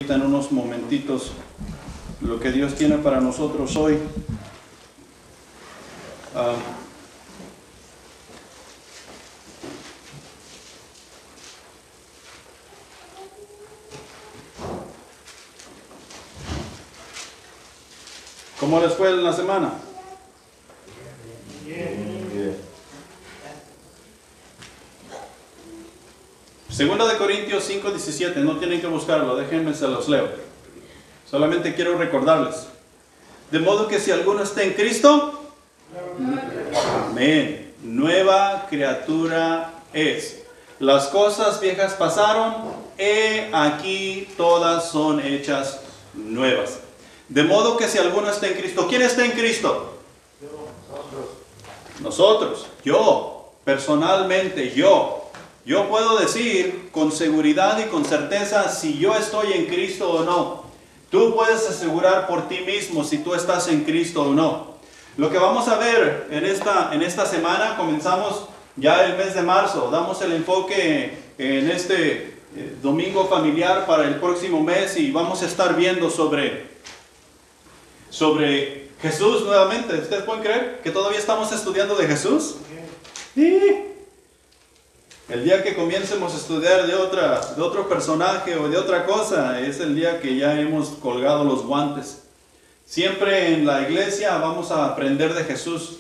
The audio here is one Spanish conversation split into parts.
En unos momentitos lo que Dios tiene para nosotros hoy. ¿Cómo les fue en la semana? Bien. Segunda de Corintios 5:17, no tienen que buscarlo, déjenme se los leo. Solamente quiero recordarles. De modo que si alguno está en Cristo, amén, nueva criatura es. Las cosas viejas pasaron, he aquí todas son hechas nuevas. De modo que si alguno está en Cristo, ¿quién está en Cristo? Nosotros, yo, personalmente, yo puedo decir con seguridad y con certeza si yo estoy en Cristo o no. Tú puedes asegurar por ti mismo si tú estás en Cristo o no. Lo que vamos a ver en esta semana, comenzamos ya el mes de marzo, damos el enfoque en este domingo familiar para el próximo mes y vamos a estar viendo sobre Jesús nuevamente. ¿Ustedes pueden creer que todavía estamos estudiando de Jesús? Sí. El día que comiencemos a estudiar de otro personaje o de otra cosa, es el día que ya hemos colgado los guantes. Siempre en la iglesia vamos a aprender de Jesús.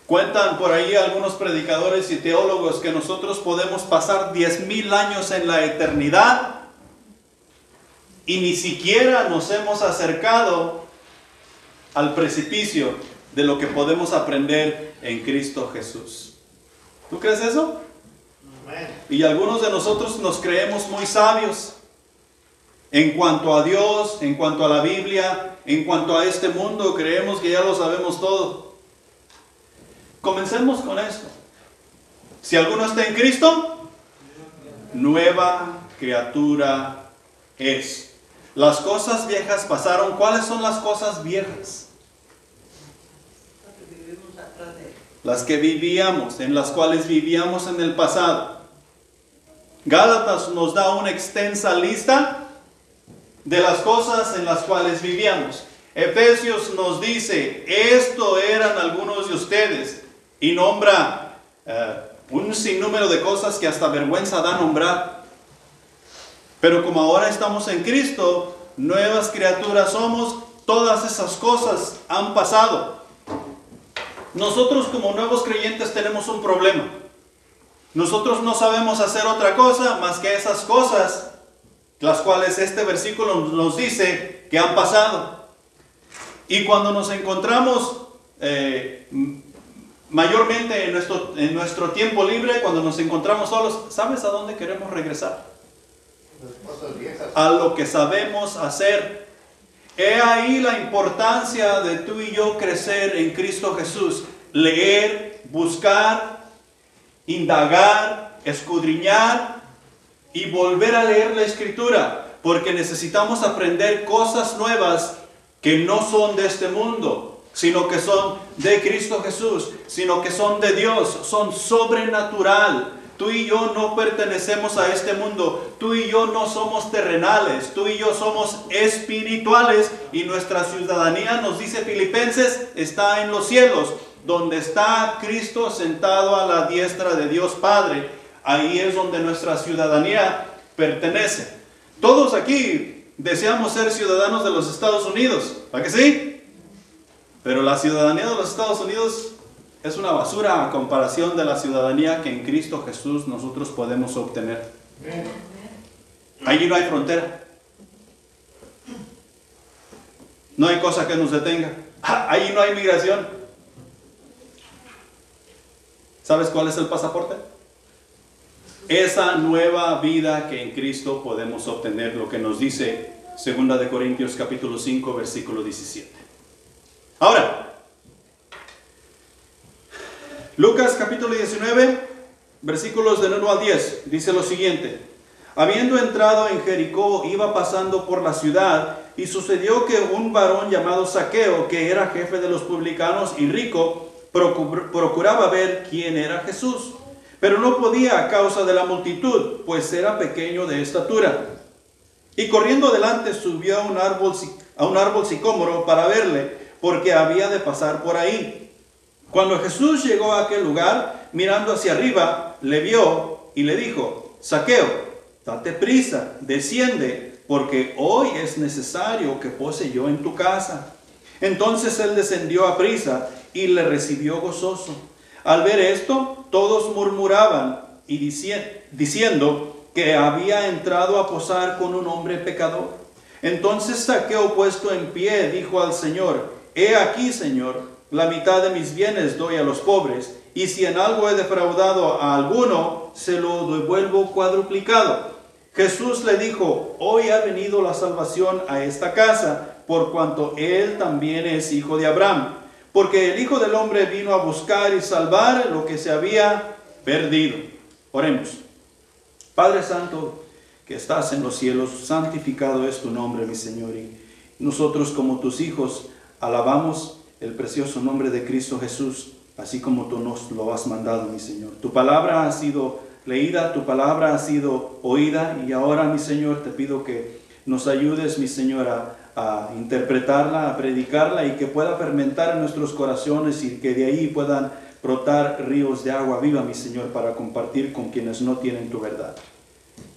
Cuentan por ahí algunos predicadores y teólogos que nosotros podemos pasar 10,000 años en la eternidad y ni siquiera nos hemos acercado al precipicio de lo que podemos aprender en Cristo Jesús. ¿Tú crees eso? Y algunos de nosotros nos creemos muy sabios en cuanto a Dios, en cuanto a la Biblia, en cuanto a este mundo, creemos que ya lo sabemos todo. Comencemos con esto. Si alguno está en Cristo, nueva criatura es. Las cosas viejas pasaron. ¿Cuáles son las cosas viejas? Las que vivíamos, en las cuales vivíamos en el pasado. Gálatas nos da una extensa lista de las cosas en las cuales vivíamos. Efesios nos dice, esto eran algunos de ustedes, y nombra un sinnúmero de cosas que hasta vergüenza da nombrar. Pero como ahora estamos en Cristo, nuevas criaturas somos, todas esas cosas han pasado. Nosotros como nuevos creyentes tenemos un problema. Nosotros no sabemos hacer otra cosa más que esas cosas, las cuales este versículo nos dice que han pasado. Y cuando nos encontramos, mayormente en nuestro tiempo libre, cuando nos encontramos solos, ¿sabes a dónde queremos regresar? Las cosas viejas. A lo que sabemos hacer. He ahí la importancia de tú y yo crecer en Cristo Jesús. Leer, buscar, indagar, escudriñar y volver a leer la Escritura, porque necesitamos aprender cosas nuevas que no son de este mundo, sino que son de Cristo Jesús, sino que son de Dios, son sobrenatural. Tú y yo no pertenecemos a este mundo, tú y yo no somos terrenales, tú y yo somos espirituales y nuestra ciudadanía, nos dice Filipenses, está en los cielos, donde está Cristo sentado a la diestra de Dios Padre. Ahí es donde nuestra ciudadanía pertenece. Todos aquí deseamos ser ciudadanos de los Estados Unidos, ¿para que sí? Pero la ciudadanía de los Estados Unidos es una basura a comparación de la ciudadanía que en Cristo Jesús nosotros podemos obtener. Allí no hay frontera. No hay cosa que nos detenga. Allí no hay migración. ¿Sabes cuál es el pasaporte? Esa nueva vida que en Cristo podemos obtener, lo que nos dice 2 de Corintios capítulo 5, versículo 17. Ahora, Lucas capítulo 19, versículos del 1 al 10, dice lo siguiente. Habiendo entrado en Jericó, iba pasando por la ciudad, y sucedió que un varón llamado Zaqueo, que era jefe de los publicanos y rico, procuraba ver quién era Jesús, pero no podía a causa de la multitud, pues era pequeño de estatura. Y corriendo adelante subió a un árbol sicómoro para verle, porque había de pasar por ahí. Cuando Jesús llegó a aquel lugar, mirando hacia arriba, le vio y le dijo: Zaqueo, date prisa, desciende, porque hoy es necesario que pose yo en tu casa. Entonces él descendió a prisa y le recibió gozoso. Al ver esto, todos murmuraban y diciendo que había entrado a posar con un hombre pecador. Entonces Zaqueo, puesto en pie, dijo al Señor: He aquí, Señor, la mitad de mis bienes doy a los pobres, y si en algo he defraudado a alguno, se lo devuelvo cuadruplicado. Jesús le dijo: Hoy ha venido la salvación a esta casa, por cuanto él también es hijo de Abraham, porque el Hijo del Hombre vino a buscar y salvar lo que se había perdido. Oremos. Padre Santo, que estás en los cielos, santificado es tu nombre, mi Señor, y nosotros como tus hijos alabamos el precioso nombre de Cristo Jesús, así como tú nos lo has mandado, mi Señor. Tu palabra ha sido leída, tu palabra ha sido oída, y ahora, mi Señor, te pido que nos ayudes, mi Señor, a interpretarla, a predicarla, y que pueda fermentar en nuestros corazones, y que de ahí puedan brotar ríos de agua viva, mi Señor, para compartir con quienes no tienen tu verdad.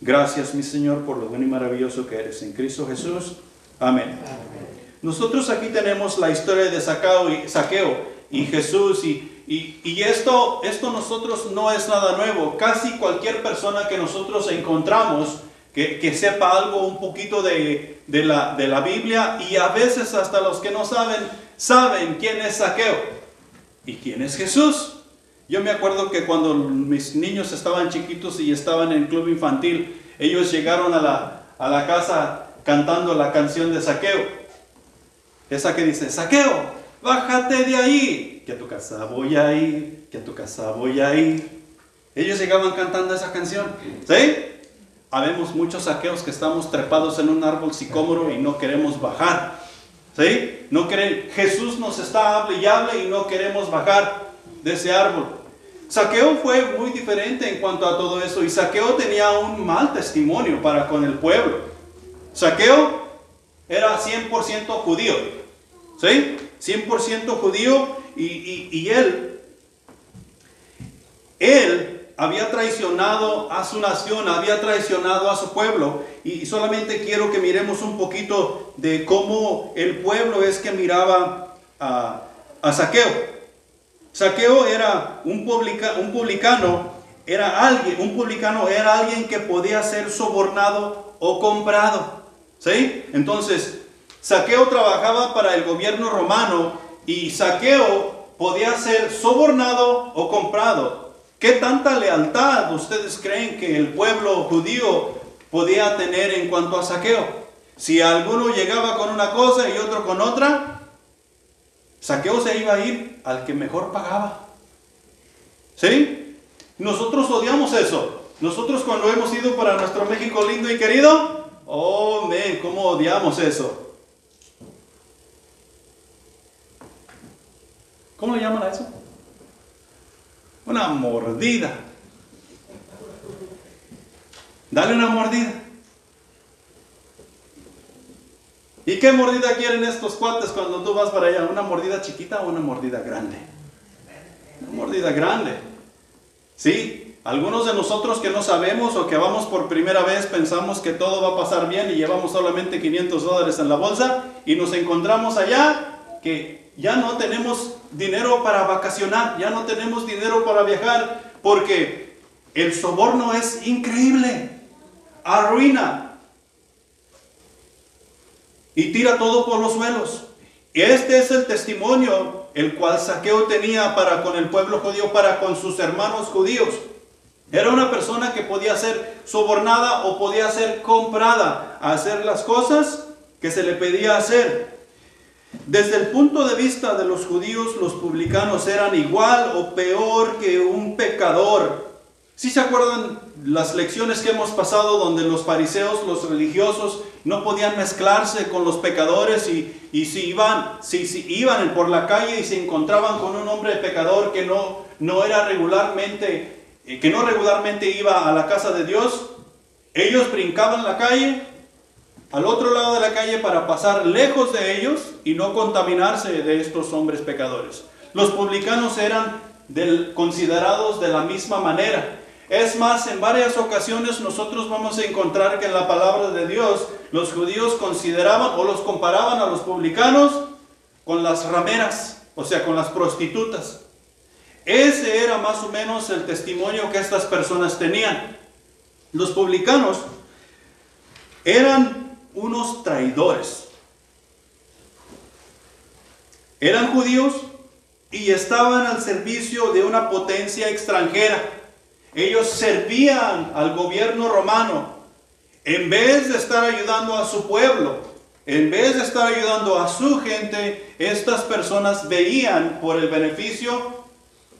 Gracias, mi Señor, por lo bueno y maravilloso que eres. En Cristo Jesús. Amén. Amén. Nosotros aquí tenemos la historia de Zaqueo y Jesús, y esto nosotros no es nada nuevo. Casi cualquier persona que nosotros encontramos que sepa algo un poquito de la Biblia, y a veces hasta los que no saben quién es Zaqueo y quién es Jesús. Yo me acuerdo que cuando mis niños estaban chiquitos y estaban en el club infantil, ellos llegaron a la casa cantando la canción de Zaqueo. Esa que dice: Zaqueo, bájate de ahí, que a tu casa voy a ir, que a tu casa voy a ir. Ellos llegaban cantando esa canción, ¿sí? Habemos muchos Zaqueos que estamos trepados en un árbol sicómoro y no queremos bajar, ¿sí? Jesús nos está hable y hable y no queremos bajar de ese árbol. Zaqueo fue muy diferente en cuanto a todo eso, y Zaqueo tenía un mal testimonio para con el pueblo. Zaqueo era 100% judío, ¿sí? 100% judío, y él había traicionado a su nación, había traicionado a su pueblo, y solamente quiero que miremos un poquito de cómo el pueblo es que miraba a Zaqueo. Zaqueo era un publicano, era alguien que podía ser sobornado o comprado, ¿sí? Entonces, Zaqueo trabajaba para el gobierno romano, y Zaqueo podía ser sobornado o comprado. ¿Qué tanta lealtad ustedes creen que el pueblo judío podía tener en cuanto a Zaqueo? Si alguno llegaba con una cosa y otro con otra, Zaqueo se iba a ir al que mejor pagaba, ¿sí? Nosotros odiamos eso. Nosotros, cuando hemos ido para nuestro México lindo y querido, oh, men, cómo odiamos eso. ¿Cómo le llaman a eso? Una mordida. Dale una mordida. ¿Y qué mordida quieren estos cuates cuando tú vas para allá? ¿Una mordida chiquita o una mordida grande? Una mordida grande. ¿Sí? Algunos de nosotros que no sabemos o que vamos por primera vez pensamos que todo va a pasar bien y llevamos solamente $500 en la bolsa, y nos encontramos allá que ya no tenemos dinero para vacacionar, ya no tenemos dinero para viajar, porque el soborno es increíble, arruina y tira todo por los suelos. Y este es el testimonio el cual Zaqueo tenía para con el pueblo judío, para con sus hermanos judíos. Era una persona que podía ser sobornada o podía ser comprada a hacer las cosas que se le pedía hacer. Desde el punto de vista de los judíos, los publicanos eran igual o peor que un pecador. ¿Sí se acuerdan las lecciones que hemos pasado donde los fariseos, los religiosos, no podían mezclarse con los pecadores, y si iban por la calle y se encontraban con un hombre pecador que no regularmente iba a la casa de Dios, ellos brincaban la calle al otro lado de la calle para pasar lejos de ellos y no contaminarse de estos hombres pecadores. Los publicanos eran considerados de la misma manera. Es más, en varias ocasiones nosotros vamos a encontrar que en la palabra de Dios los judíos consideraban o los comparaban a los publicanos con las rameras, o sea, con las prostitutas. Ese era más o menos el testimonio que estas personas tenían. Los publicanos eran unos traidores. Eran judíos y estaban al servicio de una potencia extranjera. Ellos servían al gobierno romano. En vez de estar ayudando a su pueblo, en vez de estar ayudando a su gente, estas personas veían por el beneficio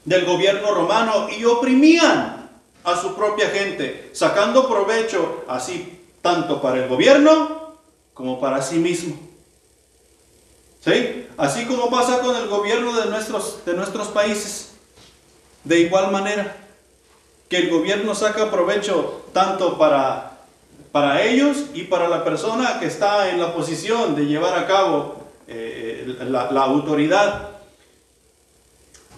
del gobierno romano y oprimían a su propia gente, sacando provecho así tanto para el gobierno como para sí mismo. ¿Sí? Así como pasa con el gobierno de nuestros países. De igual manera, que el gobierno saca provecho tanto para ellos y para la persona que está en la posición de llevar a cabo la autoridad.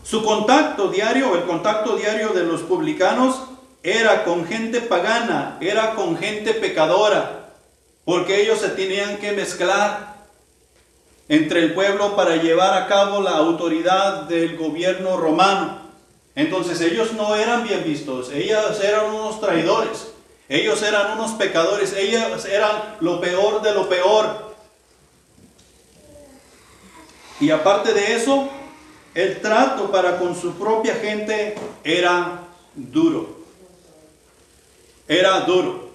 Su contacto diario, el contacto diario de los publicanos era con gente pagana, era con gente pecadora, porque ellos se tenían que mezclar entre el pueblo para llevar a cabo la autoridad del gobierno romano. Entonces ellos no eran bien vistos, ellos eran unos traidores, ellos eran unos pecadores, ellos eran lo peor de lo peor. Y aparte de eso, el trato para con su propia gente era duro. Era duro.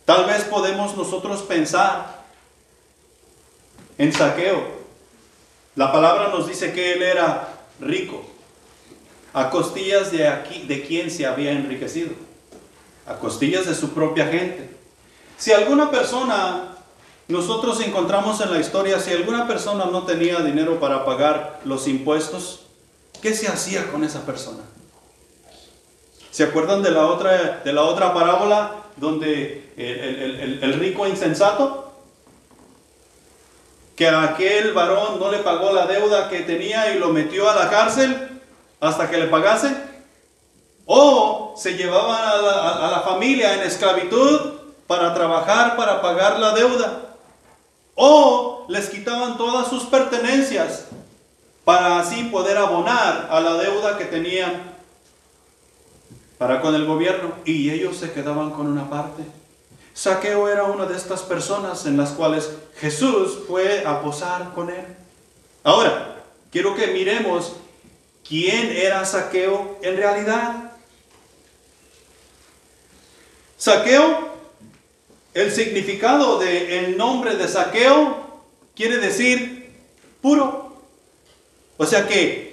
Tal vez podemos nosotros pensar en Zaqueo. La palabra nos dice que él era rico. ¿A costillas de quién se había enriquecido? A costillas de su propia gente. Si alguna persona, nosotros encontramos en la historia, si alguna persona no tenía dinero para pagar los impuestos, ¿qué se hacía con esa persona? ¿Se acuerdan de la otra parábola donde el rico insensato? Que a aquel varón no le pagó la deuda que tenía y lo metió a la cárcel hasta que le pagase. O se llevaban a la familia en esclavitud para trabajar para pagar la deuda. O les quitaban todas sus pertenencias para así poder abonar a la deuda que tenían para con el gobierno, y ellos se quedaban con una parte. Zaqueo era una de estas personas en las cuales Jesús fue a posar con él. Ahora, quiero que miremos quién era Zaqueo en realidad. Zaqueo, el significado del nombre de Zaqueo quiere decir puro. O sea que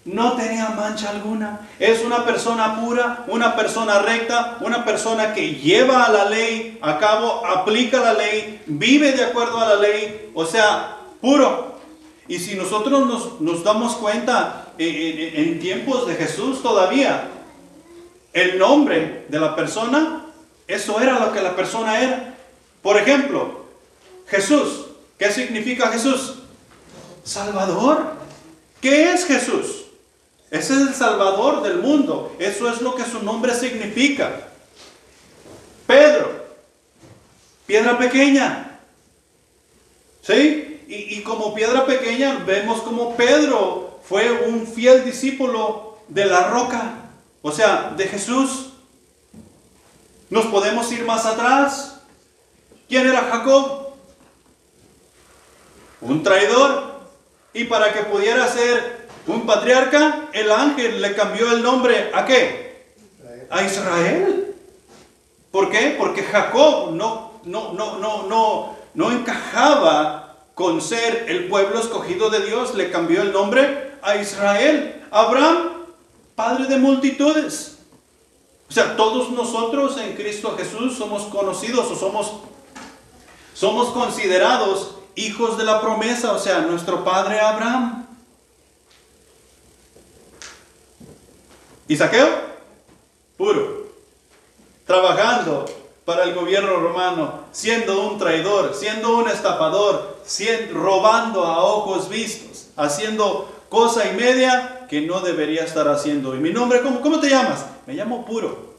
no tenía mancha alguna. Es una persona pura, una persona recta, una persona que lleva a la ley a cabo, aplica la ley, vive de acuerdo a la ley, o sea, puro. Y si nosotros nos damos cuenta, en tiempos de Jesús todavía, el nombre de la persona, eso era lo que la persona era. Por ejemplo, Jesús. ¿Qué significa Jesús? Salvador. ¿Qué es Jesús? Ese es el Salvador del mundo. Eso es lo que su nombre significa. Pedro, piedra pequeña. ¿Sí? Y como piedra pequeña vemos como Pedro fue un fiel discípulo de la roca, o sea, de Jesús. Nos podemos ir más atrás. ¿Quién era Jacob? Un traidor. Y para que pudiera ser un patriarca, el ángel le cambió el nombre ¿a qué? A Israel. ¿Por qué? Porque Jacob no encajaba con ser el pueblo escogido de Dios. Le cambió el nombre a Israel. Abraham, padre de multitudes. O sea, todos nosotros en Cristo Jesús somos conocidos o somos considerados hijos de la promesa, o sea, nuestro padre Abraham. ¿Y Zaqueo? Puro. Trabajando, para el gobierno romano, siendo un traidor, siendo un estafador, robando a ojos vistos, haciendo cosa y media que no debería estar haciendo. ¿Y mi nombre cómo te llamas? Me llamo Puro.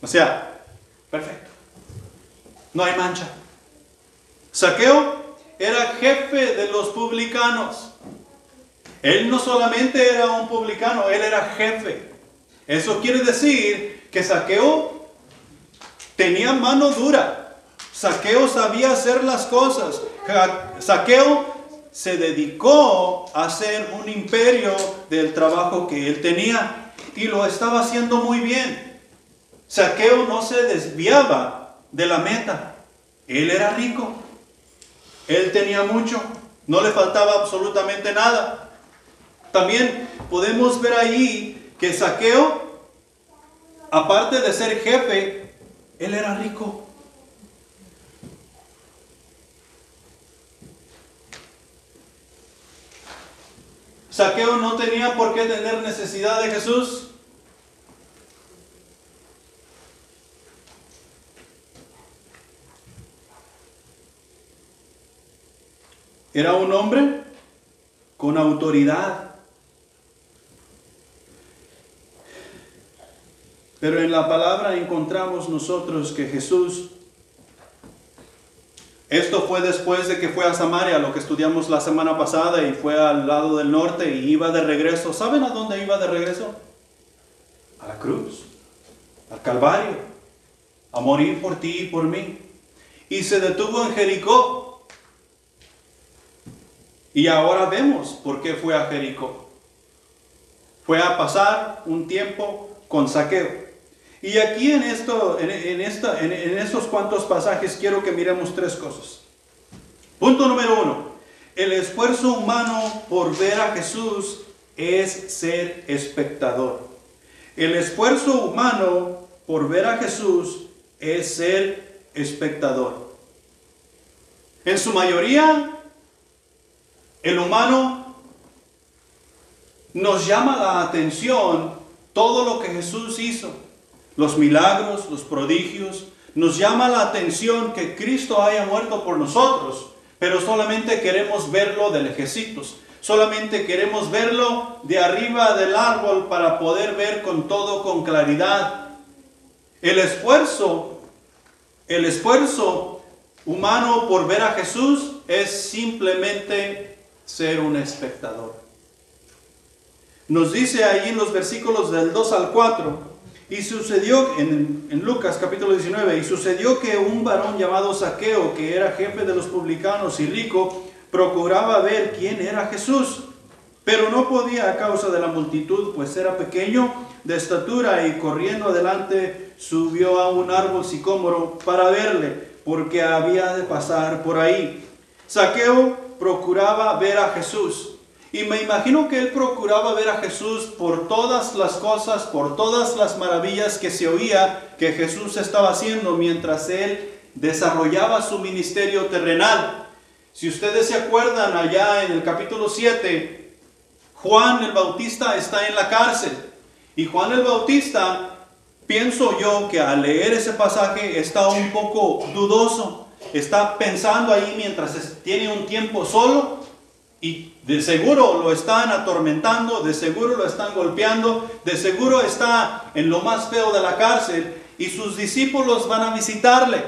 O sea, perfecto. No hay mancha. Zaqueo era jefe de los publicanos. Él no solamente era un publicano, él era jefe. Eso quiere decir que Zaqueo tenía mano dura. Zaqueo sabía hacer las cosas. Zaqueo se dedicó a hacer un imperio del trabajo que él tenía y lo estaba haciendo muy bien. Zaqueo no se desviaba de la meta. Él era rico. Él tenía mucho. No le faltaba absolutamente nada. También podemos ver ahí que Zaqueo, aparte de ser jefe, él era rico. Zaqueo no tenía por qué tener necesidad de Jesús. Era un hombre con autoridad. Pero en la palabra encontramos nosotros que Jesús, esto fue después de que fue a Samaria, lo que estudiamos la semana pasada, y fue al lado del norte y iba de regreso. ¿Saben a dónde iba de regreso? A la cruz, al Calvario, a morir por ti y por mí. Y se detuvo en Jericó. Y ahora vemos por qué fue a Jericó. Fue a pasar un tiempo con Zaqueo. Y aquí en estos cuantos pasajes quiero que miremos tres cosas. Punto número 1. El esfuerzo humano por ver a Jesús es ser espectador. El esfuerzo humano por ver a Jesús es ser espectador. En su mayoría, el humano nos llama la atención todo lo que Jesús hizo. Los milagros, los prodigios, nos llama la atención que Cristo haya muerto por nosotros, pero solamente queremos verlo de lejecitos, solamente queremos verlo de arriba del árbol para poder ver con claridad. El esfuerzo humano por ver a Jesús es simplemente ser un espectador. Nos dice ahí en los versículos del 2 al 4, y sucedió, en Lucas capítulo 19, y sucedió que un varón llamado Zaqueo, que era jefe de los publicanos y rico, procuraba ver quién era Jesús, pero no podía a causa de la multitud, pues era pequeño de estatura, y corriendo adelante subió a un árbol sicómoro para verle, porque había de pasar por ahí. Zaqueo procuraba ver a Jesús. Y me imagino que él procuraba ver a Jesús por todas las cosas, por todas las maravillas que se oía que Jesús estaba haciendo mientras él desarrollaba su ministerio terrenal. Si ustedes se acuerdan, allá en el capítulo 7, Juan el Bautista está en la cárcel. Y Juan el Bautista, pienso yo que al leer ese pasaje está un poco dudoso. Está pensando ahí mientras tiene un tiempo solo. Y de seguro lo están atormentando, de seguro lo están golpeando, de seguro está en lo más feo de la cárcel. Y sus discípulos van a visitarle,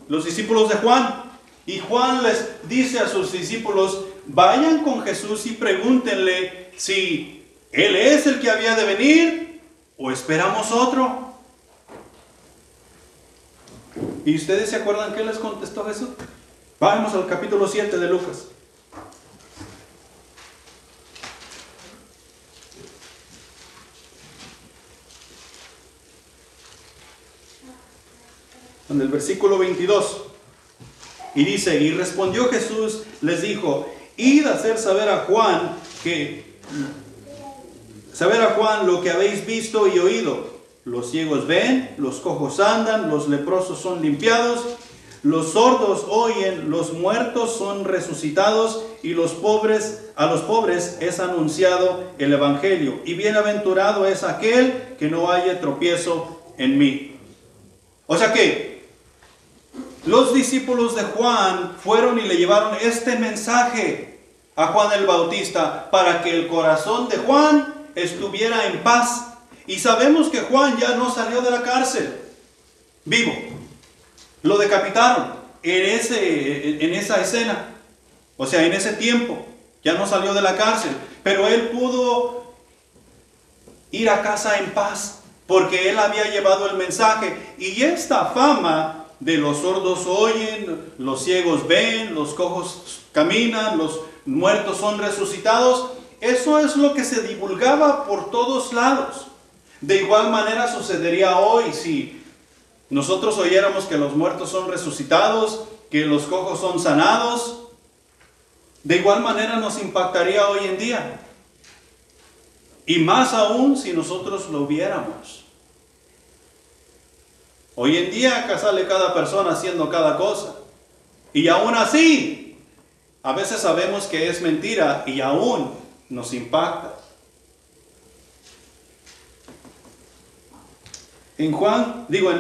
los discípulos de Juan. Y Juan les dice a sus discípulos, vayan con Jesús y pregúntenle si Él es el que había de venir o esperamos otro. ¿Y ustedes se acuerdan qué les contestó Jesús? Vamos al capítulo 7 de Lucas. En el versículo 22, y dice, y respondió Jesús, les dijo, id a hacer saber a Juan lo que habéis visto y oído. Los ciegos ven, los cojos andan, los leprosos son limpiados, los sordos oyen, los muertos son resucitados, y a los pobres es anunciado el evangelio. Y bienaventurado es aquel que no haya tropiezo en mí. O sea que los discípulos de Juan fueron y le llevaron este mensaje a Juan el Bautista para que el corazón de Juan estuviera en paz. Y sabemos que Juan ya no salió de la cárcel vivo. Lo decapitaron en esa escena. O sea, en ese tiempo. Ya no salió de la cárcel. Pero él pudo ir a casa en paz, porque él había llevado el mensaje. Y esta fama de los sordos oyen, los ciegos ven, los cojos caminan, los muertos son resucitados, eso es lo que se divulgaba por todos lados. De igual manera sucedería hoy si nosotros oyéramos que los muertos son resucitados, que los cojos son sanados. De igual manera nos impactaría hoy en día. Y más aún si nosotros lo viéramos. Hoy en día acá sale cada persona haciendo cada cosa. Y aún así, a veces sabemos que es mentira y aún nos impacta. En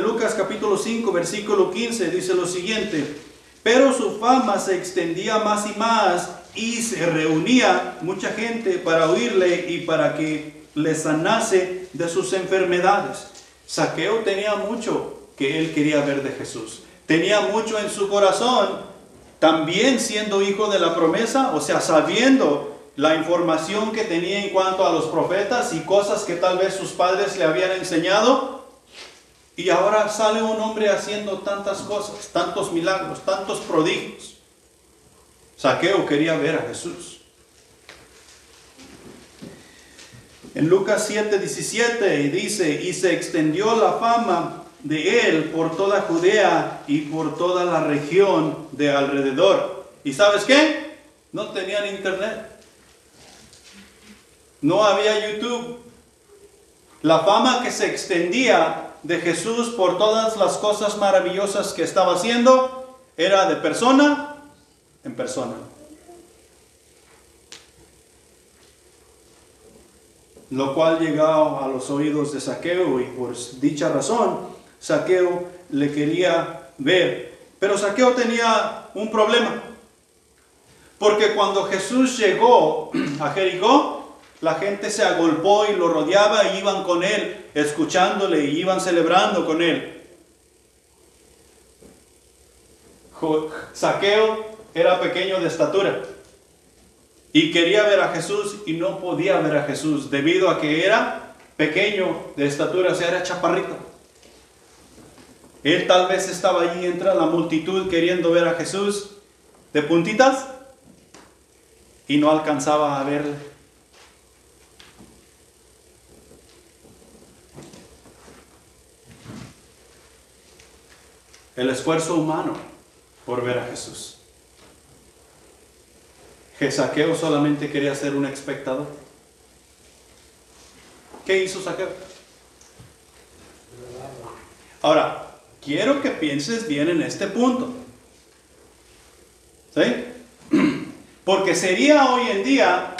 Lucas capítulo 5, versículo 15 dice lo siguiente: pero su fama se extendía más y más, y se reunía mucha gente para oírle y para que le sanase de sus enfermedades. Zaqueo tenía mucho que él quería ver de Jesús. Tenía mucho en su corazón, también siendo hijo de la promesa, o sea, sabiendo la información que tenía en cuanto a los profetas y cosas que tal vez sus padres le habían enseñado. Y ahora sale un hombre haciendo tantas cosas, tantos milagros, tantos prodigios. Zaqueo quería ver a Jesús. En Lucas 7:17 dice: y se extendió la fama de él por toda Judea y por toda la región de alrededor. ¿Y sabes qué? No tenían internet. No había YouTube. La fama que se extendía de Jesús por todas las cosas maravillosas que estaba haciendo era de persona en persona. Lo cual llegó a los oídos de Zaqueo, y por dicha razón Zaqueo le quería ver. Pero Zaqueo tenía un problema, porque cuando Jesús llegó a Jericó, la gente se agolpó y lo rodeaba y iban con él, escuchándole, y iban celebrando con él. Zaqueo era pequeño de estatura y quería ver a Jesús y no podía ver a Jesús debido a que era pequeño de estatura, o sea, era chaparrito. Él tal vez estaba allí entre la multitud queriendo ver a Jesús de puntitas y no alcanzaba a verle. El esfuerzo humano por ver a Jesús. Zaqueo solamente quería ser un espectador. ¿Qué hizo Zaqueo? Ahora, quiero que pienses bien en este punto. ¿Sí? Porque sería hoy en día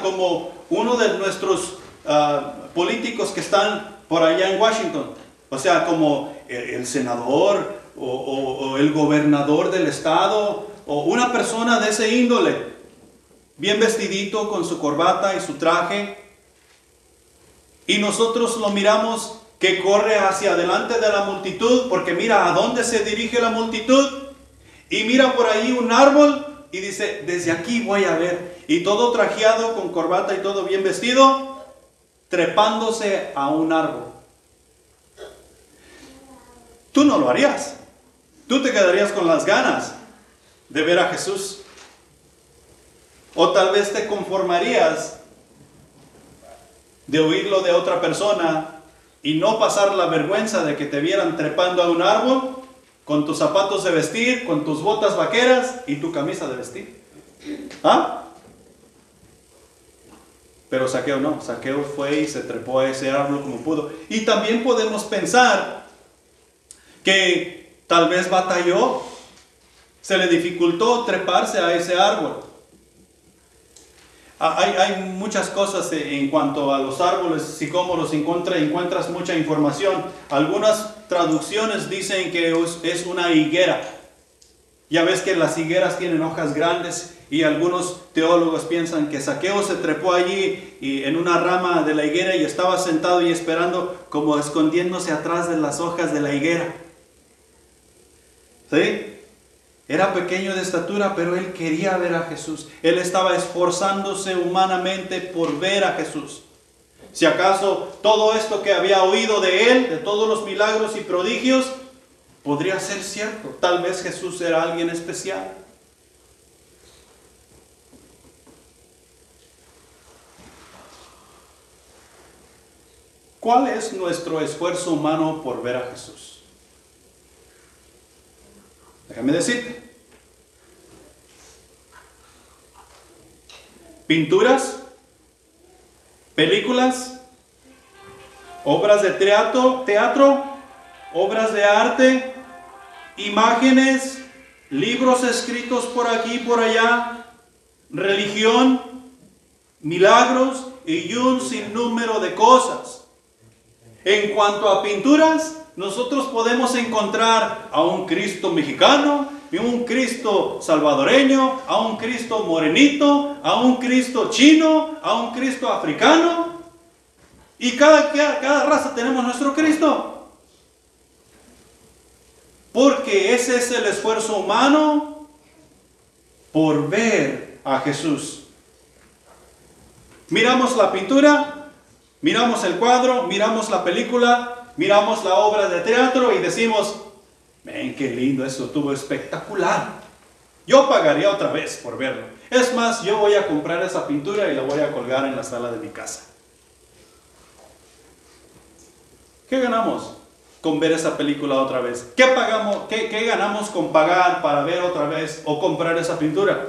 como uno de nuestros políticos que están por allá en Washington. O sea, como el senador o el gobernador del estado o una persona de ese índole, bien vestidito con su corbata y su traje. Y nosotros lo miramos que corre hacia adelante de la multitud porque mira a dónde se dirige la multitud. Y mira por ahí un árbol y dice, desde aquí voy a ver. Y todo trajeado con corbata y todo bien vestido, trepándose a un árbol. Tú no lo harías. Tú te quedarías con las ganas de ver a Jesús. O tal vez te conformarías de oírlo de otra persona y no pasar la vergüenza de que te vieran trepando a un árbol con tus zapatos de vestir, con tus botas vaqueras y tu camisa de vestir. ¿Ah? Pero Zaqueo no. Zaqueo fue y se trepó a ese árbol como pudo. Y también podemos pensar que tal vez batalló, se le dificultó treparse a ese árbol. Hay muchas cosas en cuanto a los árboles sicómoros, encuentras mucha información. Algunas traducciones dicen que es una higuera. Ya ves que las higueras tienen hojas grandes y algunos teólogos piensan que Zaqueo se trepó allí y en una rama de la higuera y estaba sentado y esperando, como escondiéndose atrás de las hojas de la higuera. ¿Sí? Era pequeño de estatura, pero él quería ver a Jesús. Él estaba esforzándose humanamente por ver a Jesús. Si acaso todo esto que había oído de él, de todos los milagros y prodigios, podría ser cierto. Tal vez Jesús era alguien especial. ¿Cuál es nuestro esfuerzo humano por ver a Jesús? Déjame decirte. Pinturas, películas, obras de teatro, obras de arte, imágenes, libros escritos por aquí y por allá, religión, milagros y un sinnúmero de cosas. En cuanto a pinturas, nosotros podemos encontrar a un Cristo mexicano, a un Cristo salvadoreño, a un Cristo morenito, a un Cristo chino, a un Cristo africano. Y cada raza tenemos nuestro Cristo. Porque ese es el esfuerzo humano por ver a Jesús. Miramos la pintura, miramos el cuadro, miramos la película, miramos la obra de teatro y decimos, ven, qué lindo, eso estuvo espectacular. Yo pagaría otra vez por verlo. Es más, yo voy a comprar esa pintura y la voy a colgar en la sala de mi casa. ¿Qué ganamos con ver esa película otra vez? ¿Qué ganamos con pagar para ver otra vez o comprar esa pintura?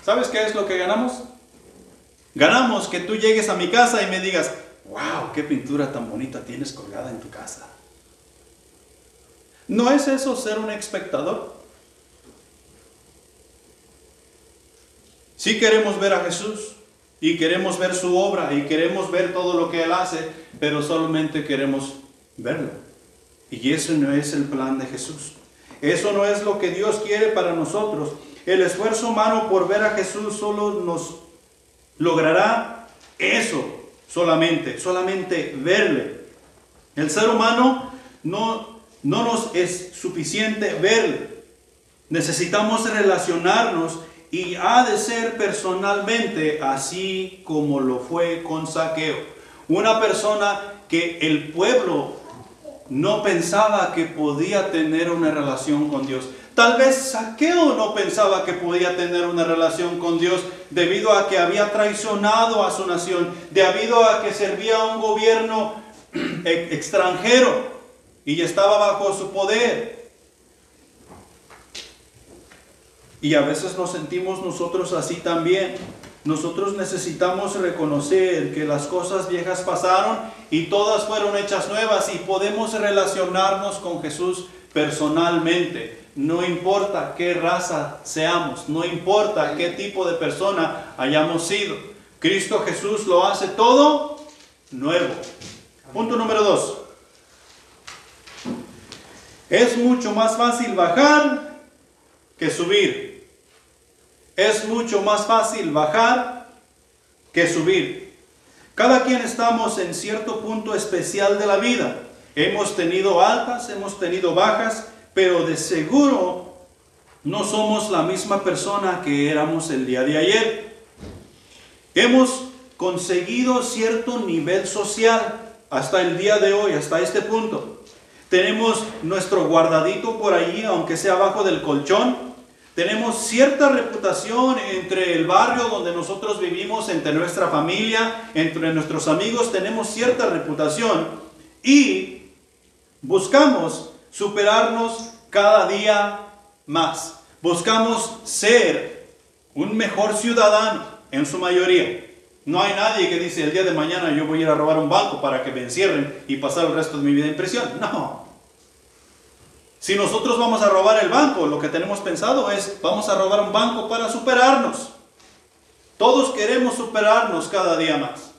¿Sabes qué es lo que ganamos? Ganamos que tú llegues a mi casa y me digas, wow, qué pintura tan bonita tienes colgada en tu casa. ¿No es eso ser un espectador? Sí queremos ver a Jesús y queremos ver su obra y queremos ver todo lo que Él hace, pero solamente queremos verlo. Y eso no es el plan de Jesús. Eso no es lo que Dios quiere para nosotros. El esfuerzo humano por ver a Jesús solo nos logrará eso, solamente verle. El ser humano no nos es suficiente verle. Necesitamos relacionarnos y ha de ser personalmente, así como lo fue con Zaqueo. Una persona que el pueblo no pensaba que podía tener una relación con Dios. Tal vez Zaqueo no pensaba que podía tener una relación con Dios debido a que había traicionado a su nación, debido a que servía a un gobierno extranjero y estaba bajo su poder. Y a veces nos sentimos nosotros así también. Nosotros necesitamos reconocer que las cosas viejas pasaron y todas fueron hechas nuevas y podemos relacionarnos con Jesús personalmente. No importa qué raza seamos, no importa qué tipo de persona hayamos sido. Cristo Jesús lo hace todo nuevo. Punto número 2. Es mucho más fácil bajar que subir. Es mucho más fácil bajar que subir. Cada quien estamos en cierto punto especial de la vida. Hemos tenido altas, hemos tenido bajas, pero de seguro no somos la misma persona que éramos el día de ayer. Hemos conseguido cierto nivel social hasta el día de hoy, hasta este punto. Tenemos nuestro guardadito por allí, aunque sea abajo del colchón. Tenemos cierta reputación entre el barrio donde nosotros vivimos, entre nuestra familia, entre nuestros amigos. Tenemos cierta reputación y buscamos superarnos cada día más. Buscamos ser un mejor ciudadano en su mayoría. No hay nadie que dice el día de mañana yo voy a ir a robar un banco para que me encierren y pasar el resto de mi vida en prisión. No. Si nosotros vamos a robar el banco, lo que tenemos pensado es vamos a robar un banco para superarnos. Todos queremos superarnos cada día más.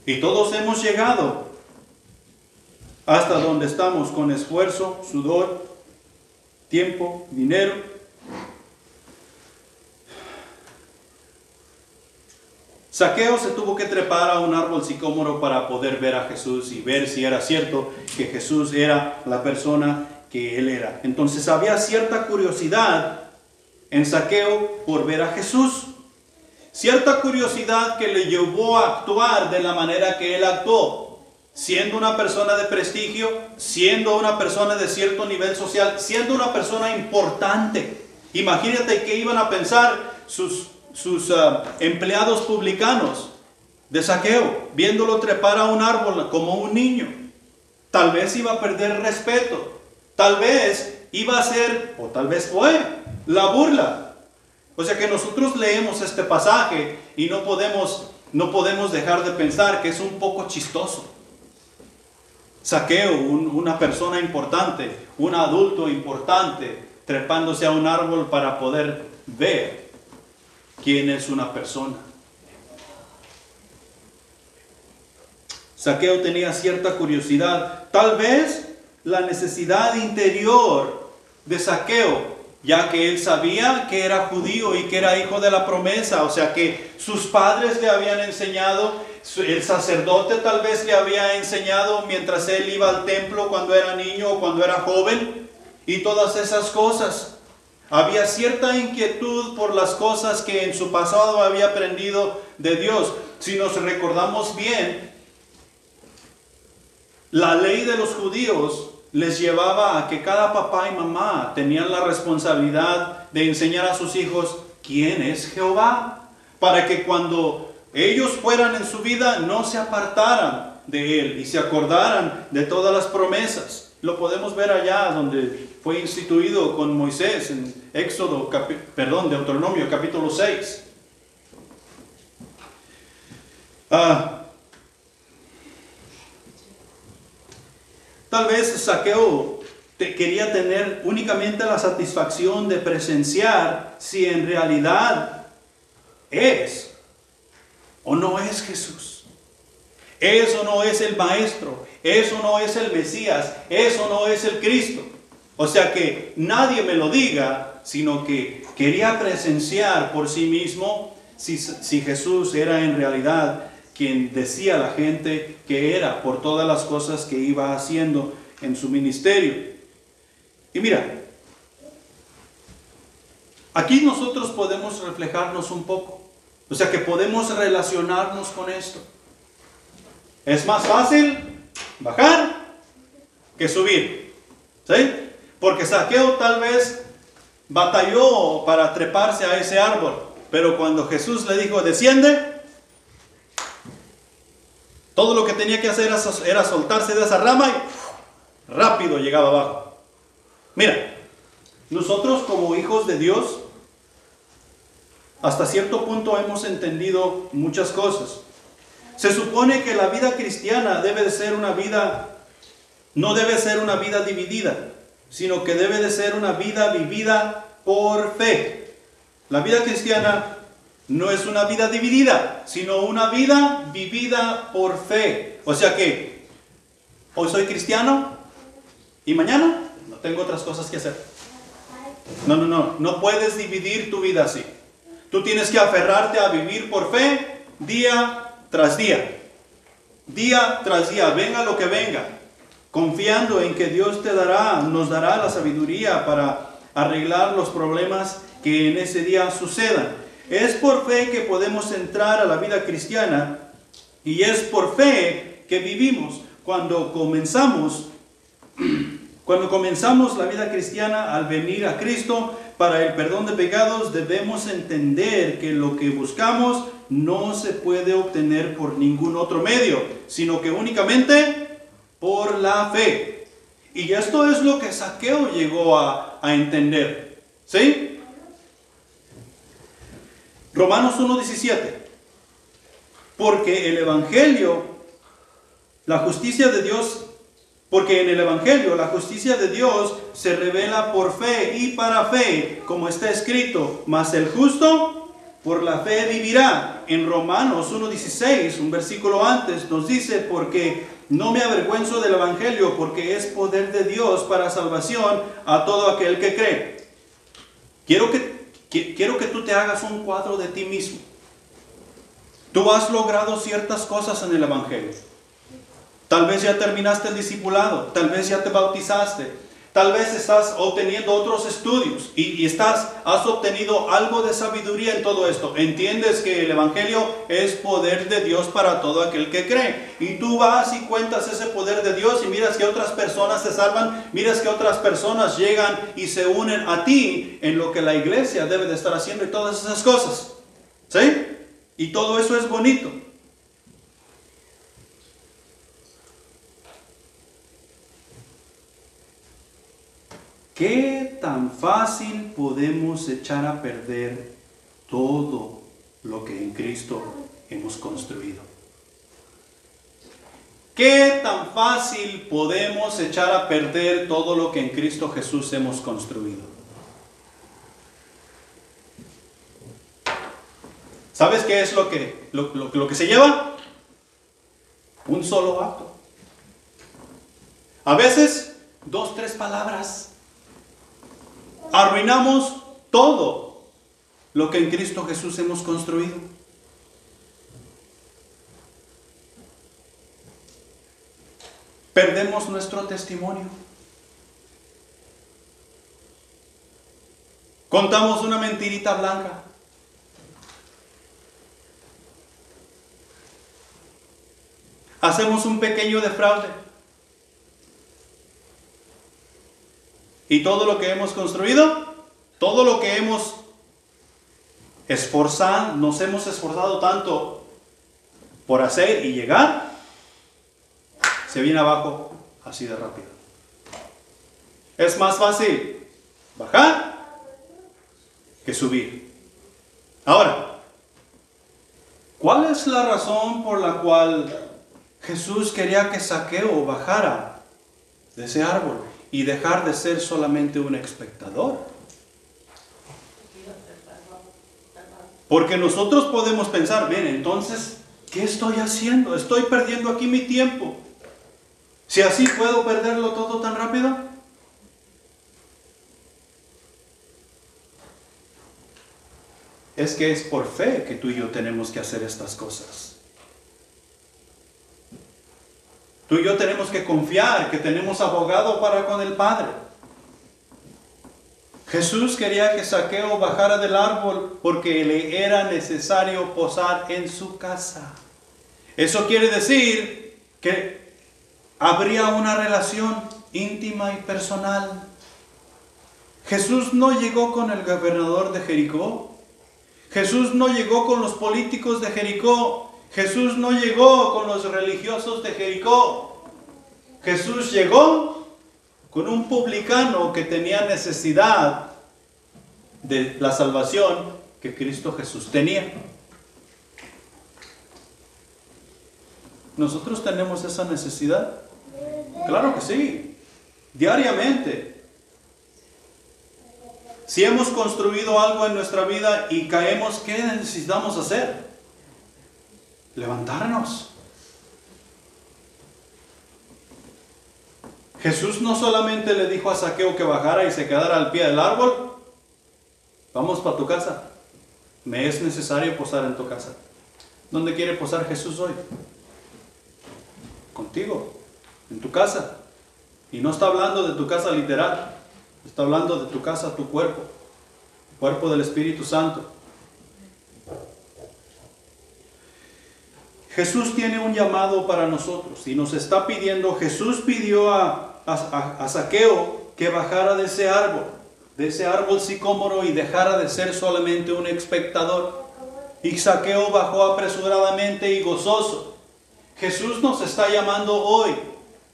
Y todos hemos llegado hasta donde estamos con esfuerzo, sudor, tiempo, dinero. Zaqueo se tuvo que trepar a un árbol sicómoro para poder ver a Jesús y ver si era cierto que Jesús era la persona que él era. Entonces había cierta curiosidad en Zaqueo por ver a Jesús. Cierta curiosidad que le llevó a actuar de la manera que él actuó. Siendo una persona de prestigio, siendo una persona de cierto nivel social, siendo una persona importante. Imagínate qué iban a pensar sus empleados publicanos de Zaqueo, viéndolo trepar a un árbol como un niño. Tal vez iba a perder respeto, tal vez iba a ser, o tal vez fue, la burla. O sea que nosotros leemos este pasaje y no podemos dejar de pensar que es un poco chistoso. Zaqueo, una persona importante, un adulto importante, trepándose a un árbol para poder ver quién es una persona. Zaqueo tenía cierta curiosidad, tal vez la necesidad interior de Zaqueo, ya que él sabía que era judío y que era hijo de la promesa, o sea que sus padres le habían enseñado, el sacerdote tal vez le había enseñado mientras él iba al templo cuando era niño o cuando era joven, y todas esas cosas. Había cierta inquietud por las cosas que en su pasado había aprendido de Dios. Si nos recordamos bien, la ley de los judíos les llevaba a que cada papá y mamá tenían la responsabilidad de enseñar a sus hijos quién es Jehová, para que cuando ellos fueran en su vida no se apartaran de él y se acordaran de todas las promesas. Lo podemos ver allá donde fue instituido con Moisés en Deuteronomio capítulo 6. Tal vez Zaqueo quería tener únicamente la satisfacción de presenciar si en realidad es o no es Jesús. ¿Es o no es el Maestro? ¿Es o no es el Mesías? ¿Es o no es el Cristo? O sea que nadie me lo diga, sino que quería presenciar por sí mismo si Jesús era en realidad quien decía a la gente que era, por todas las cosas que iba haciendo en su ministerio. Y mira, aquí nosotros podemos reflejarnos un poco. O sea que podemos relacionarnos con esto. Es más fácil bajar que subir, ¿sí? Porque Zaqueo tal vez batalló para treparse a ese árbol, pero cuando Jesús le dijo desciende, todo lo que tenía que hacer era soltarse de esa rama y rápido llegaba abajo. Mira, nosotros como hijos de Dios, hasta cierto punto hemos entendido muchas cosas. Se supone que la vida cristiana debe de ser una vida, no debe ser una vida dividida, sino que debe de ser una vida vivida por fe. La vida cristiana no es una vida dividida, sino una vida vivida por fe. O sea que hoy soy cristiano y mañana no tengo otras cosas que hacer. No puedes dividir tu vida así. Tú tienes que aferrarte a vivir por fe día tras día, venga lo que venga, confiando en que Dios nos dará la sabiduría para arreglar los problemas que en ese día sucedan. Es por fe que podemos entrar a la vida cristiana y es por fe que vivimos. Cuando comenzamos la vida cristiana al venir a Cristo para el perdón de pecados, debemos entender que lo que buscamos no se puede obtener por ningún otro medio, sino que únicamente por la fe. Y esto es lo que Zaqueo llegó a entender, ¿sí? Romanos 1:17. Porque en el Evangelio la justicia de Dios se revela por fe y para fe, como está escrito, mas el justo por la fe vivirá. En Romanos 1:16, un versículo antes, nos dice, porque no me avergüenzo del Evangelio, porque es poder de Dios para salvación a todo aquel que cree. Quiero que tú te hagas un cuadro de ti mismo. Tú has logrado ciertas cosas en el Evangelio. Tal vez ya terminaste el discipulado, tal vez ya te bautizaste, tal vez estás obteniendo otros estudios y has obtenido algo de sabiduría en todo esto. Entiendes que el Evangelio es poder de Dios para todo aquel que cree. Y tú vas y cuentas ese poder de Dios y miras que otras personas se salvan, miras que otras personas llegan y se unen a ti en lo que la iglesia debe de estar haciendo y todas esas cosas. ¿Sí? Y todo eso es bonito. ¿Qué tan fácil podemos echar a perder todo lo que en Cristo hemos construido? ¿Qué tan fácil podemos echar a perder todo lo que en Cristo Jesús hemos construido? ¿Sabes qué es lo que se lleva? Un solo acto. A veces, 2, 3 palabras. Arruinamos todo lo que en Cristo Jesús hemos construido. Perdemos nuestro testimonio. Contamos una mentirita blanca. Hacemos un pequeño defraude. Y todo lo que hemos construido, todo lo que nos hemos esforzado tanto por hacer y llegar, se viene abajo así de rápido. Es más fácil bajar que subir. Ahora, ¿cuál es la razón por la cual Jesús quería que Zaqueo bajara de ese árbol y dejar de ser solamente un espectador? Porque nosotros podemos pensar, bien, entonces, ¿qué estoy haciendo? Estoy perdiendo aquí mi tiempo. Si así puedo perderlo todo tan rápido. Es que es por fe que tú y yo tenemos que hacer estas cosas. Tú y yo tenemos que confiar que tenemos abogado para con el Padre. Jesús quería que Zaqueo bajara del árbol porque le era necesario posar en su casa. Eso quiere decir que habría una relación íntima y personal. Jesús no llegó con el gobernador de Jericó. Jesús no llegó con los políticos de Jericó. Jesús no llegó con los religiosos de Jericó. Jesús llegó con un publicano que tenía necesidad de la salvación que Cristo Jesús tenía. ¿Nosotros tenemos esa necesidad? Claro que sí, diariamente. Si hemos construido algo en nuestra vida y caemos, ¿qué necesitamos hacer? Levantarnos. Jesús no solamente le dijo a Zaqueo que bajara y se quedara al pie del árbol. Vamos para tu casa. Me es necesario posar en tu casa. ¿Dónde quiere posar Jesús hoy? Contigo, en tu casa. Y no está hablando de tu casa literal. Está hablando de tu casa, tu cuerpo. El cuerpo del Espíritu Santo. Jesús tiene un llamado para nosotros y nos está pidiendo. Jesús pidió a Zaqueo que bajara de ese árbol sicómoro y dejara de ser solamente un espectador. Y Zaqueo bajó apresuradamente y gozoso. Jesús nos está llamando hoy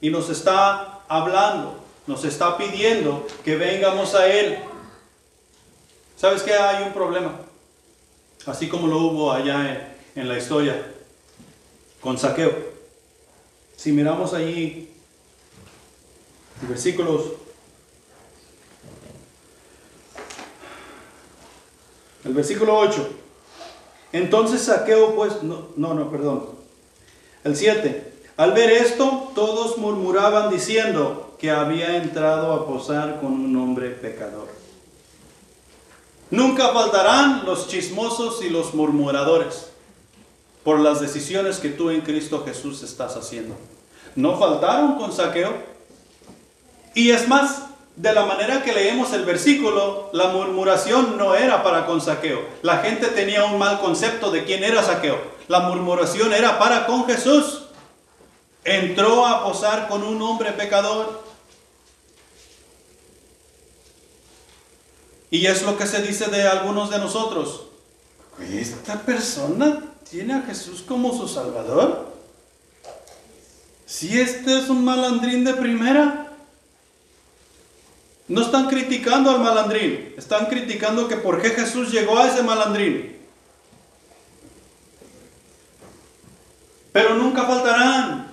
y nos está hablando, nos está pidiendo que vengamos a Él. ¿Sabes qué? Hay un problema, así como lo hubo allá en la historia con Zaqueo. Si miramos allí versículos el versículo 8. Entonces Zaqueo, pues, perdón. El 7. Al ver esto, todos murmuraban diciendo que había entrado a posar con un hombre pecador. Nunca faltarán los chismosos y los murmuradores por las decisiones que tú en Cristo Jesús estás haciendo. No faltaron con Zaqueo. Y es más, de la manera que leemos el versículo, la murmuración no era para con Zaqueo. La gente tenía un mal concepto de quién era Zaqueo. La murmuración era para con Jesús. Entró a posar con un hombre pecador. Y es lo que se dice de algunos de nosotros. ¿Esta persona tiene a Jesús como su Salvador? Si este es un malandrín de primera. No están criticando al malandrín, están criticando que por qué Jesús llegó a ese malandrín. Pero nunca faltarán.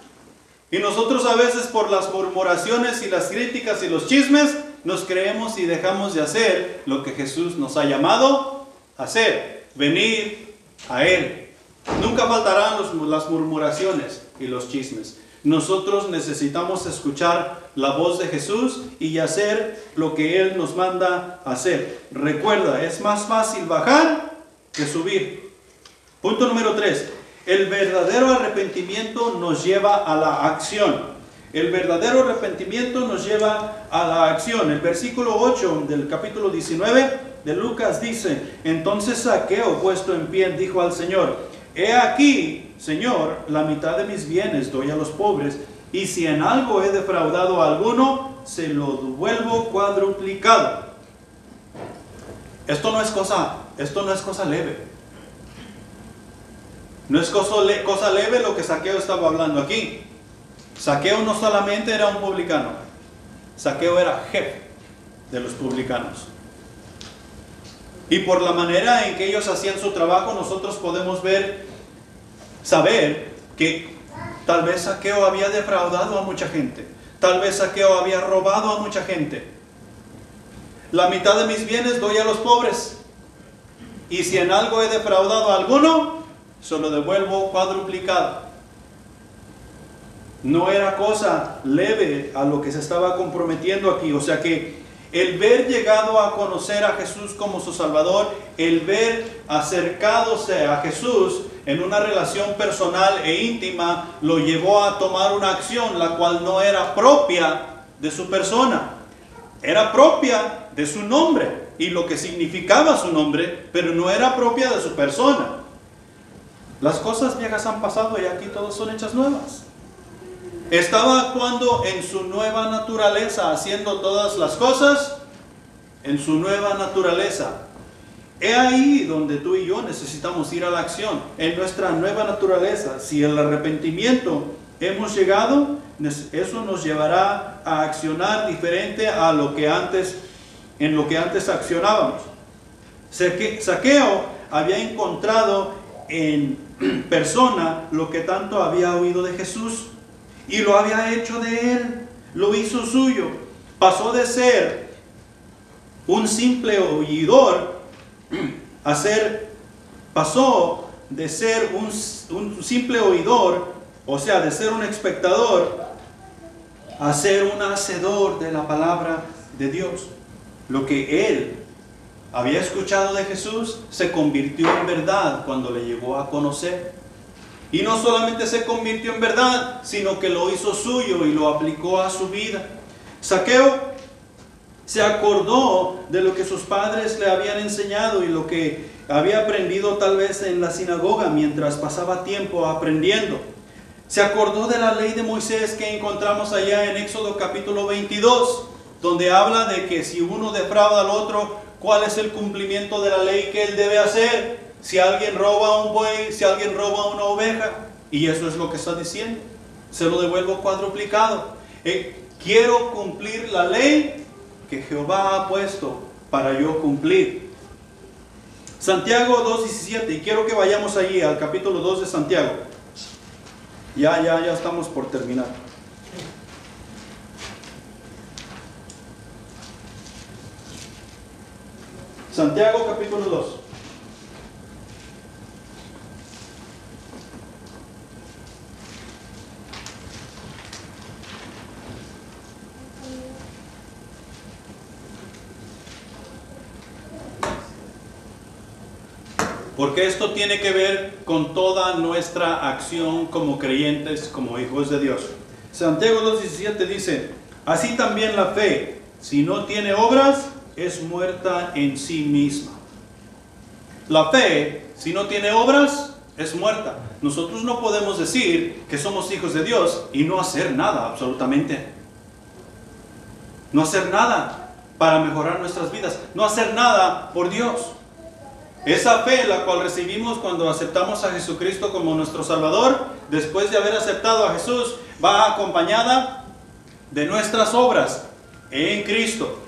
Y nosotros a veces por las murmuraciones y las críticas y los chismes, nos creemos y dejamos de hacer lo que Jesús nos ha llamado a hacer, venir a Él. Nunca faltarán las murmuraciones y los chismes. Nosotros necesitamos escuchar la voz de Jesús y hacer lo que Él nos manda hacer. Recuerda, es más fácil bajar que subir. Punto número 3. El verdadero arrepentimiento nos lleva a la acción. El verdadero arrepentimiento nos lleva a la acción. El versículo 8 del capítulo 19 de Lucas dice: Entonces Zaqueo, puesto en pie, dijo al Señor: He aquí, Señor, la mitad de mis bienes doy a los pobres, y si en algo he defraudado a alguno, se lo devuelvo cuadruplicado. Esto no es cosa leve. No es cosa leve lo que Zaqueo estaba hablando aquí. Zaqueo no solamente era un publicano, Zaqueo era jefe de los publicanos. Y por la manera en que ellos hacían su trabajo, nosotros podemos saber que tal vez Zaqueo había defraudado a mucha gente. Tal vez Zaqueo había robado a mucha gente. La mitad de mis bienes doy a los pobres. Y si en algo he defraudado a alguno, se lo devuelvo cuadruplicado. No era cosa leve a lo que se estaba comprometiendo aquí. O sea que el ver llegado a conocer a Jesús como su Salvador, el ver acercándose a Jesús en una relación personal e íntima, lo llevó a tomar una acción la cual no era propia de su persona. Era propia de su nombre y lo que significaba su nombre, pero no era propia de su persona. Las cosas viejas han pasado y aquí todas son hechas nuevas. Estaba actuando en su nueva naturaleza, haciendo todas las cosas en su nueva naturaleza. He ahí donde tú y yo necesitamos ir a la acción, en nuestra nueva naturaleza. Si el arrepentimiento hemos llegado, eso nos llevará a accionar diferente a lo que antes accionábamos. Zaqueo había encontrado en persona lo que tanto había oído de Jesús. Y lo había hecho de él, lo hizo suyo. Pasó de ser un simple oidor pasó de ser un simple oidor, o sea, de ser un espectador, a ser un hacedor de la palabra de Dios. Lo que él había escuchado de Jesús se convirtió en verdad cuando le llegó a conocer. Y no solamente se convirtió en verdad, sino que lo hizo suyo y lo aplicó a su vida. Zaqueo se acordó de lo que sus padres le habían enseñado y lo que había aprendido tal vez en la sinagoga mientras pasaba tiempo aprendiendo. Se acordó de la ley de Moisés que encontramos allá en Éxodo capítulo 22, donde habla de que si uno defrauda al otro, ¿cuál es el cumplimiento de la ley que él debe hacer? Si alguien roba un buey, si alguien roba una oveja, y eso es lo que está diciendo, se lo devuelvo cuadruplicado. Quiero cumplir la ley que Jehová ha puesto para yo cumplir. Santiago 2:17, y quiero que vayamos allí al capítulo 2 de Santiago. Ya estamos por terminar. Santiago capítulo 2. Porque esto tiene que ver con toda nuestra acción como creyentes, como hijos de Dios. Santiago 2:17 dice, así también la fe, si no tiene obras, es muerta en sí misma. La fe, si no tiene obras, es muerta. Nosotros no podemos decir que somos hijos de Dios y no hacer nada, absolutamente. No hacer nada para mejorar nuestras vidas. No hacer nada por Dios. Esa fe, la cual recibimos cuando aceptamos a Jesucristo como nuestro Salvador, después de haber aceptado a Jesús, va acompañada de nuestras obras en Cristo.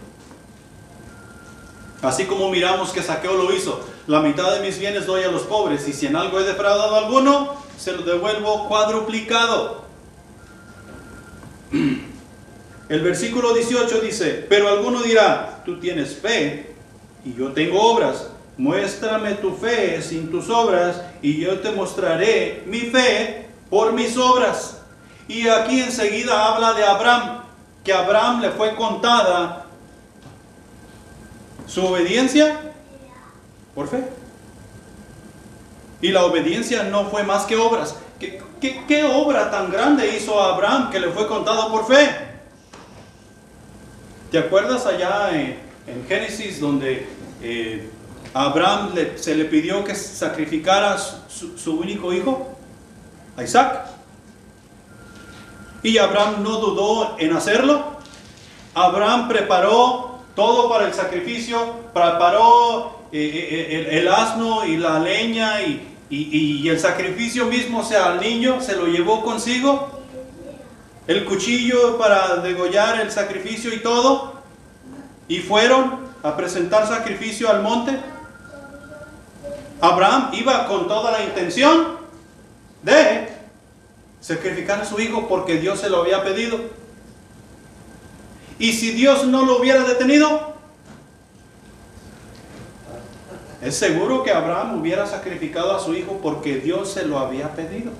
Así como miramos que Zaqueo lo hizo, la mitad de mis bienes doy a los pobres, y si en algo he defraudado a alguno, se lo devuelvo cuadruplicado. El versículo 18 dice, pero alguno dirá, tú tienes fe y yo tengo obras. Muéstrame tu fe sin tus obras y yo te mostraré mi fe por mis obras. Y aquí enseguida habla de Abraham, que a Abraham le fue contada su obediencia por fe. Y la obediencia no fue más que obras. ¿Qué obra tan grande hizo Abraham que le fue contado por fe? ¿Te acuerdas allá en Génesis donde a Abraham se le pidió que sacrificara su único hijo, a Isaac? Y Abraham no dudó en hacerlo. Abraham preparó todo para el sacrificio, preparó el asno y la leña y el sacrificio mismo, o sea, al niño se lo llevó consigo, el cuchillo para degollar el sacrificio y todo, y fueron a presentar sacrificio al monte. Abraham iba con toda la intención de sacrificar a su hijo porque Dios se lo había pedido. Y si Dios no lo hubiera detenido, es seguro que Abraham hubiera sacrificado a su hijo porque Dios se lo había pedido.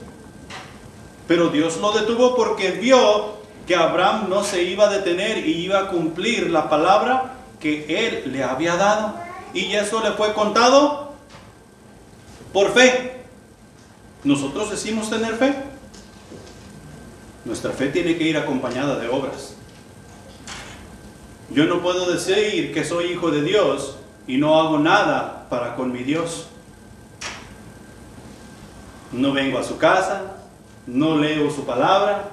Pero Dios lo detuvo porque vio que Abraham no se iba a detener y iba a cumplir la palabra que él le había dado. Y eso le fue contado por fe. Nosotros decimos tener fe. Nuestra fe tiene que ir acompañada de obras. Yo no puedo decir que soy hijo de Dios y no hago nada para con mi Dios. No vengo a su casa, no leo su palabra,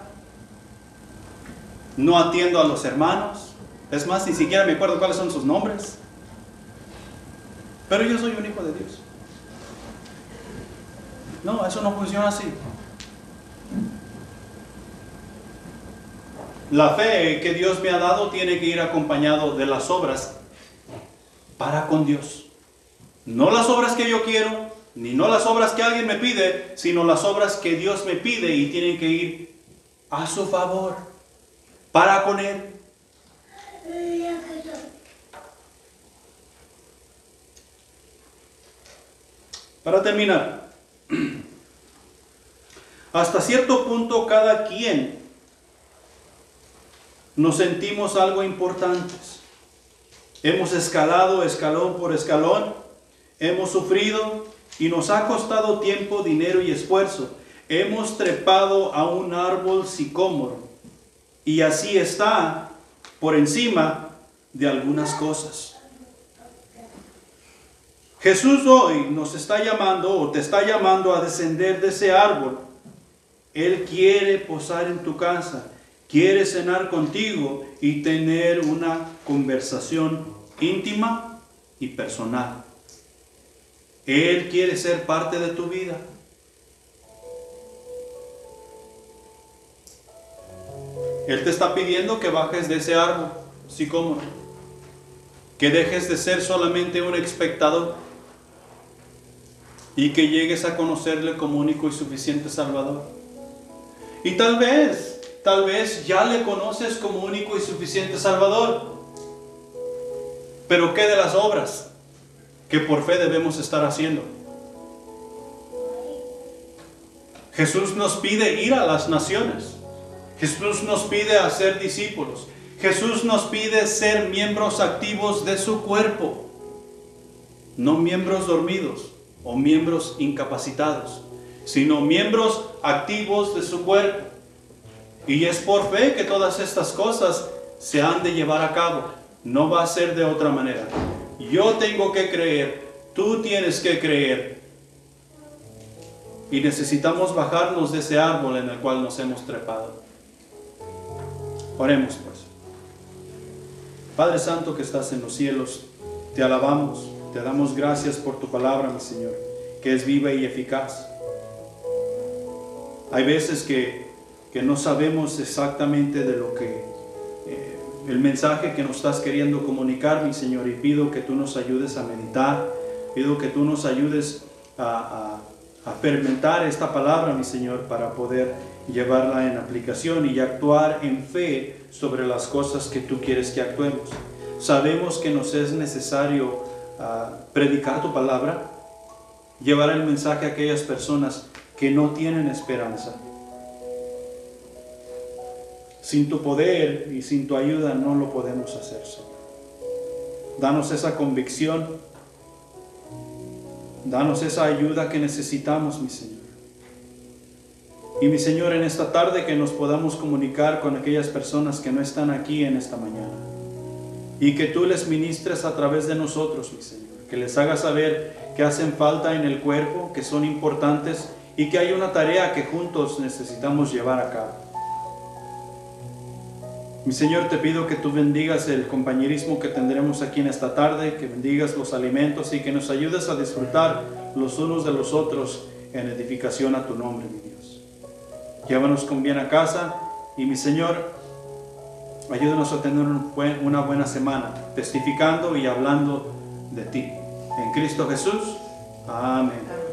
no atiendo a los hermanos. Es más, ni siquiera me acuerdo cuáles son sus nombres. Pero yo soy un hijo de Dios. No, eso no funciona así. La fe que Dios me ha dado tiene que ir acompañado de las obras para con Dios. No las obras que yo quiero, ni no las obras que alguien me pide, sino las obras que Dios me pide y tienen que ir a su favor, para con Él. Para terminar, hasta cierto punto cada quien nos sentimos algo importantes. Hemos escalado escalón por escalón, hemos sufrido y nos ha costado tiempo, dinero y esfuerzo. Hemos trepado a un árbol sicómoro y así está por encima de algunas cosas. Jesús hoy nos está llamando o te está llamando a descender de ese árbol. Él quiere posar en tu casa, quiere cenar contigo y tener una conversación íntima y personal. Él quiere ser parte de tu vida. Él te está pidiendo que bajes de ese árbol sicómoro, que dejes de ser solamente un espectador y que llegues a conocerle como único y suficiente Salvador. Y tal vez ya le conoces como único y suficiente Salvador. Pero ¿qué de las obras que por fe debemos estar haciendo? Jesús nos pide ir a las naciones. Jesús nos pide hacer discípulos. Jesús nos pide ser miembros activos de su cuerpo, no miembros dormidos, o miembros incapacitados, sino miembros activos de su cuerpo. Y es por fe que todas estas cosas se han de llevar a cabo. No va a ser de otra manera. Yo tengo que creer, tú tienes que creer. Y necesitamos bajarnos de ese árbol en el cual nos hemos trepado. Oremos pues. Padre Santo que estás en los cielos, te alabamos, te damos gracias por tu palabra, mi Señor, que es viva y eficaz. Hay veces que no sabemos exactamente de lo que el mensaje que nos estás queriendo comunicar, mi Señor, y pido que tú nos ayudes a meditar, pido que tú nos ayudes a fermentar esta palabra, mi Señor, para poder llevarla en aplicación y actuar en fe sobre las cosas que tú quieres que actuemos. Sabemos que nos es necesario predicar tu palabra, llevar el mensaje a aquellas personas que no tienen esperanza. Sin tu poder y sin tu ayuda no lo podemos hacer, Señor. Danos esa convicción, danos esa ayuda que necesitamos, mi Señor. Y mi Señor, en esta tarde que nos podamos comunicar con aquellas personas que no están aquí en esta mañana. Y que tú les ministres a través de nosotros, mi Señor. Que les hagas saber que hacen falta en el cuerpo, que son importantes y que hay una tarea que juntos necesitamos llevar a cabo. Mi Señor, te pido que tú bendigas el compañerismo que tendremos aquí en esta tarde, que bendigas los alimentos y que nos ayudes a disfrutar los unos de los otros en edificación a tu nombre, mi Dios. Llévanos con bien a casa y mi Señor, ayúdanos a tener una buena semana, testificando y hablando de ti. En Cristo Jesús. Amén.